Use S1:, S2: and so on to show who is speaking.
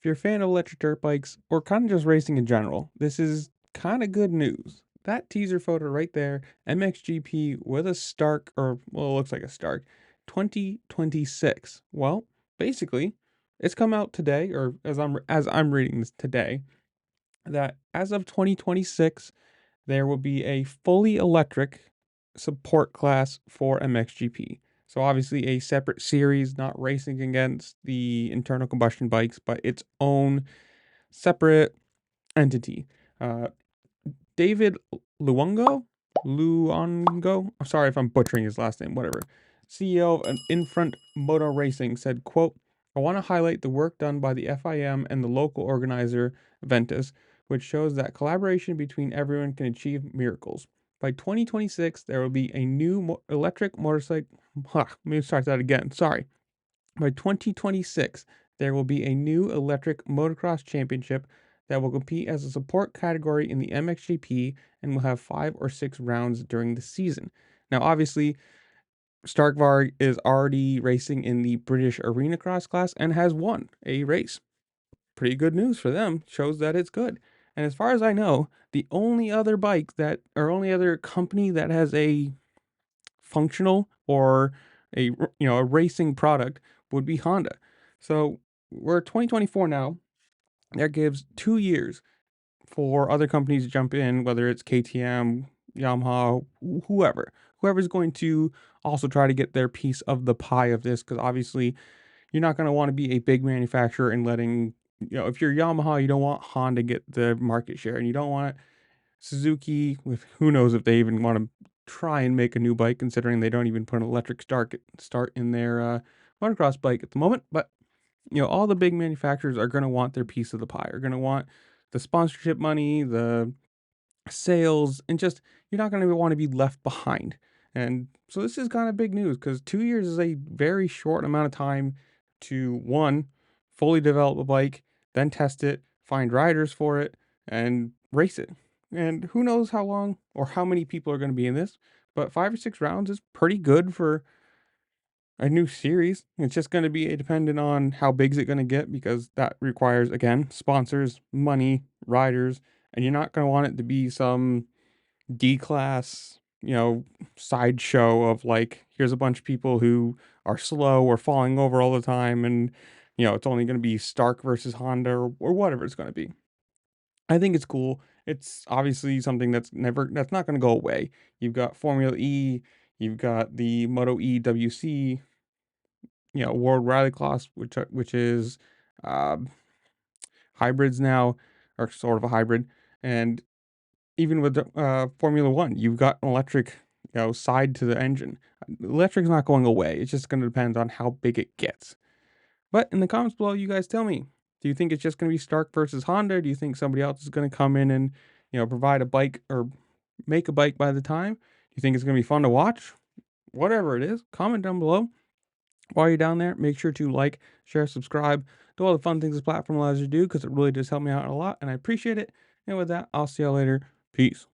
S1: If you're a fan of electric dirt bikes or kind of just racing in general, this is kind of good news. That teaser photo right there, MXGP with a Stark, or well, it looks like a Stark, 2026. Well, basically, it's come out today, or as I'm reading this today, that as of 2026, there will be a fully electric support class for MXGP. So obviously a separate series, not racing against the internal combustion bikes, but its own separate entity. Uh, David Luongo, I'm sorry if I'm butchering his last name, whatever. CEO of Infront Moto Racing said, quote, I want to highlight the work done by the FIM and the local organizer, Ventus, which shows that collaboration between everyone can achieve miracles. By 2026, there will be a new electric motorcycle. Let me start that again. Sorry. By 2026, there will be a new electric motocross championship that will compete as a support category in the MXGP and will have 5 or 6 rounds during the season. Now, obviously, Starkvarg is already racing in the British Arena Cross class and has won a race. Pretty good news for them. Shows that it's good. And as far as I know, the only other bike that, or only other company that has a functional or a racing product would be Honda. So we're 2024 now. That gives 2 years for other companies to jump in, whether it's KTM, Yamaha, whoever's going to also try to get their piece of the pie of this, because obviously you're not going to want to be a big manufacturer and letting, if you're Yamaha, you don't want Honda get the market share, and you don't want Suzuki, with who knows if they even want to try and make a new bike, considering they don't even put an electric start in their motocross bike at the moment. But all the big manufacturers are going to want their piece of the pie, are going to want the sponsorship money, the sales, and just you're not going to want to be left behind. And so this is kind of big news, because 2 years is a very short amount of time to, one, fully develop a bike, then test it, find riders for it, and race it. And who knows how long or how many people are going to be in this, but 5 or 6 rounds is pretty good for a new series. It's just going to be dependent on how big is it going to get, because that requires, again, sponsors, money, riders, and you're not going to want it to be some D class, sideshow of like, here's a bunch of people who are slow or falling over all the time, and it's only going to be Stark versus Honda, or whatever it's going to be. I think it's cool. It's obviously something that's not going to go away. You've got Formula E, you've got the Moto E WC, World Rally Class, which is um, hybrids now, or sort of a hybrid, and even with Formula One, you've got an electric, side to the engine. Electric's not going away. It's just going to depend on how big it gets. But in the comments below, you guys tell me: do you think it's just going to be Stark versus Honda? Do you think somebody else is going to come in and provide a bike or make a bike by the time? Do you think it's going to be fun to watch? Whatever it is, comment down below. While you're down there, make sure to like, share, subscribe, do all the fun things this platform allows you to do, because it really does help me out a lot, and I appreciate it. And with that, I'll see y'all later. Peace.